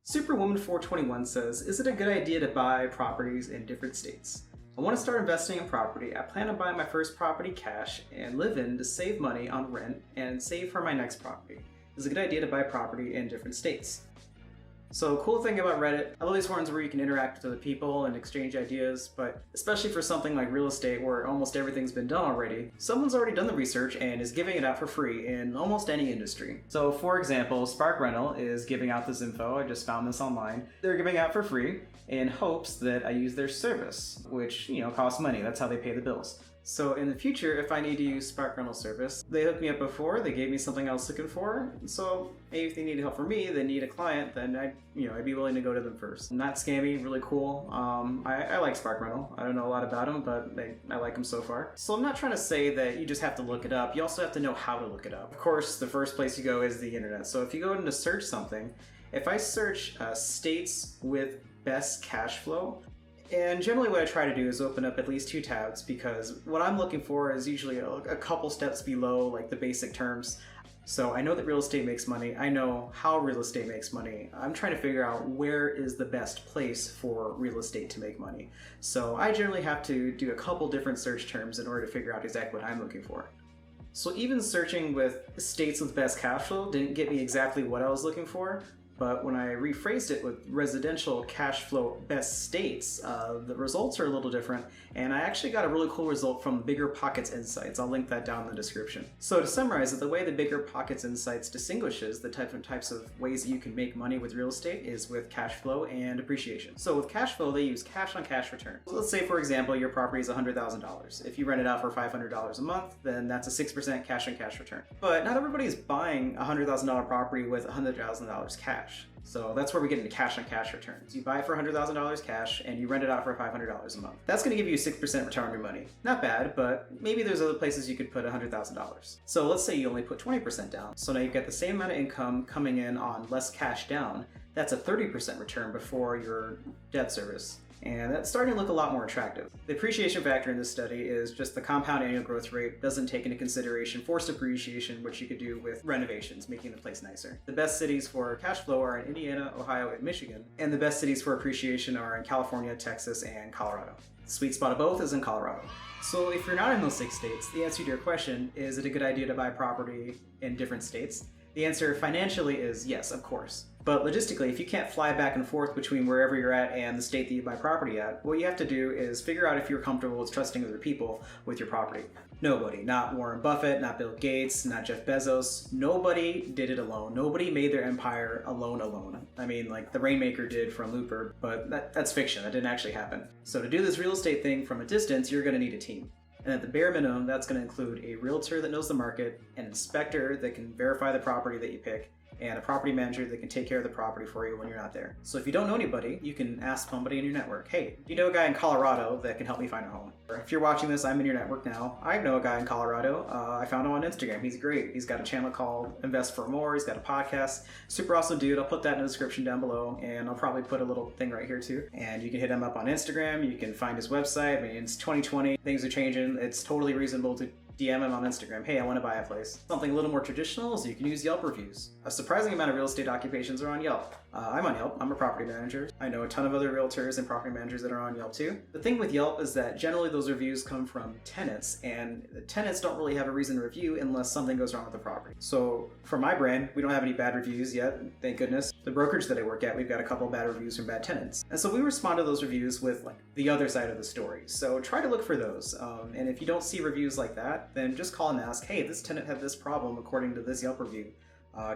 Superwoman421 says, is it a good idea to buy properties in different states? I want to start investing in property. I plan on buying my first property cash and live in to save money on rent and save for my next property. Is it a good idea to buy property in different states? So cool thing about Reddit, I love these forums where you can interact with other people and exchange ideas, but especially for something like real estate where almost everything's been done already, someone's already done the research and is giving it out for free in almost any industry. So for example, Spark Rental is giving out this info. I just found this online. They're giving out for free in hopes that I use their service, which, costs money. That's how they pay the bills. So in the future, if I need to use Spark Rental service, they hooked me up before, they gave me something I was looking for, so maybe if they need help from me, they need a client, then I'd be willing to go to them first. Not scammy, really cool. I like Spark Rental. I don't know a lot about them, but I like them so far. So I'm not trying to say that you just have to look it up, you also have to know how to look it up. Of course, the first place you go is the internet. So if you go in to search something, if I search states with best cash flow, and generally what I try to do is open up at least 2 tabs because what I'm looking for is usually a couple steps below like the basic terms. So I know that real estate makes money, I know how real estate makes money. I'm trying to figure out where is the best place for real estate to make money. So I generally have to do a couple different search terms in order to figure out exactly what I'm looking for. So even searching with states with best cash flow didn't get me exactly what I was looking for. But when I rephrased it with residential cash flow best states, the results are a little different, and I actually got a really cool result from Bigger Pockets Insights. I'll link that down in the description. So to summarize it, the way the Bigger Pockets Insights distinguishes the different types of ways that you can make money with real estate is with cash flow and appreciation. So with cash flow, they use cash on cash return. So let's say, for example, your property is $100,000. If you rent it out for $500 a month, then that's a 6% cash on cash return. But not everybody is buying a $100,000 property with $100,000 cash. So that's where we get into cash on cash returns. You buy it for $100,000 cash and you rent it out for $500 a month. That's going to give you a 6% return on your money. Not bad, but maybe there's other places you could put $100,000. So let's say you only put 20% down. So now you've got the same amount of income coming in on less cash down. That's a 30% return before your debt service. And that's starting to look a lot more attractive. The appreciation factor in this study is just the compound annual growth rate doesn't take into consideration forced appreciation, which you could do with renovations, making the place nicer. The best cities for cash flow are in Indiana, Ohio, and Michigan, and the best cities for appreciation are in California, Texas, and Colorado. The sweet spot of both is in Colorado. So if you're not in those 6 states, the answer to your question, is it a good idea to buy property in different states? The answer financially is yes, of course. But logistically, if you can't fly back and forth between wherever you're at and the state that you buy property at, what you have to do is figure out if you're comfortable with trusting other people with your property. Nobody, not Warren Buffett, not Bill Gates, not Jeff Bezos, nobody did it alone. Nobody made their empire alone. I mean, like the Rainmaker did from Looper, but that's fiction, that didn't actually happen. So to do this real estate thing from a distance, you're gonna need a team. And at the bare minimum, that's gonna include a realtor that knows the market, an inspector that can verify the property that you pick, and a property manager that can take care of the property for you when you're not there. So if you don't know anybody, you can ask somebody in your network, hey, do you know a guy in Colorado that can help me find a home? Or if you're watching this, I'm in your network now. I know a guy in Colorado. I found him on Instagram. He's great. He's got a channel called Invest for More. He's got a podcast. Super awesome dude. I'll put that in the description down below, and I'll probably put a little thing right here too. And you can hit him up on Instagram. You can find his website. I mean, it's 2020. Things are changing. It's totally reasonable to DM him on Instagram, hey, I want to buy a place. Something a little more traditional is you can use Yelp reviews. A surprising amount of real estate occupations are on Yelp. I'm on Yelp, I'm a property manager. I know a ton of other realtors and property managers that are on Yelp too. The thing with Yelp is that generally those reviews come from tenants, and the tenants don't really have a reason to review unless something goes wrong with the property. So for my brand, we don't have any bad reviews yet, thank goodness. The brokerage that I work at, we've got a couple bad reviews from bad tenants. And so we respond to those reviews with like the other side of the story. So try to look for those. And if you don't see reviews like that, then just call and ask, hey, this tenant had this problem according to this Yelp review.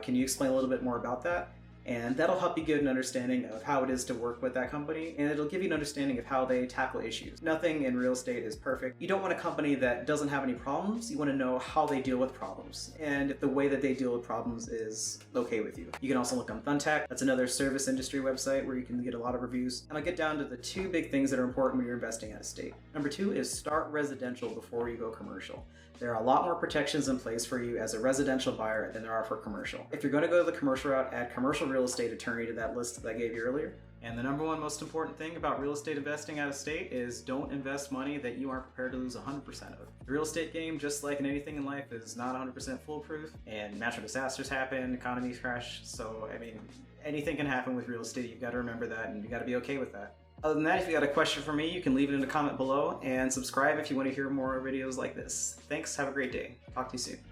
Can you explain a little bit more about that? And that'll help you get an understanding of how it is to work with that company, and it'll give you an understanding of how they tackle issues. Nothing in real estate is perfect. You don't want a company that doesn't have any problems, you want to know how they deal with problems, and if the way that they deal with problems is okay with you. You can also look on Thumbtack, that's another service industry website where you can get a lot of reviews. And I'll get down to the 2 big things that are important when you're investing out of state. Number 2 is start residential before you go commercial. There are a lot more protections in place for you as a residential buyer than there are for commercial. If you're going to go the commercial route, add commercial real estate attorney to that list that I gave you earlier. And the number 1 most important thing about real estate investing out of state is don't invest money that you aren't prepared to lose 100% of. The real estate game, just like in anything in life, is not 100% foolproof, and natural disasters happen, economies crash, so I mean, anything can happen with real estate. You've got to remember that, and you got to be okay with that. Other than that, if you got a question for me, you can leave it in the comment below, and subscribe if you want to hear more videos like this. Thanks, have a great day. Talk to you soon.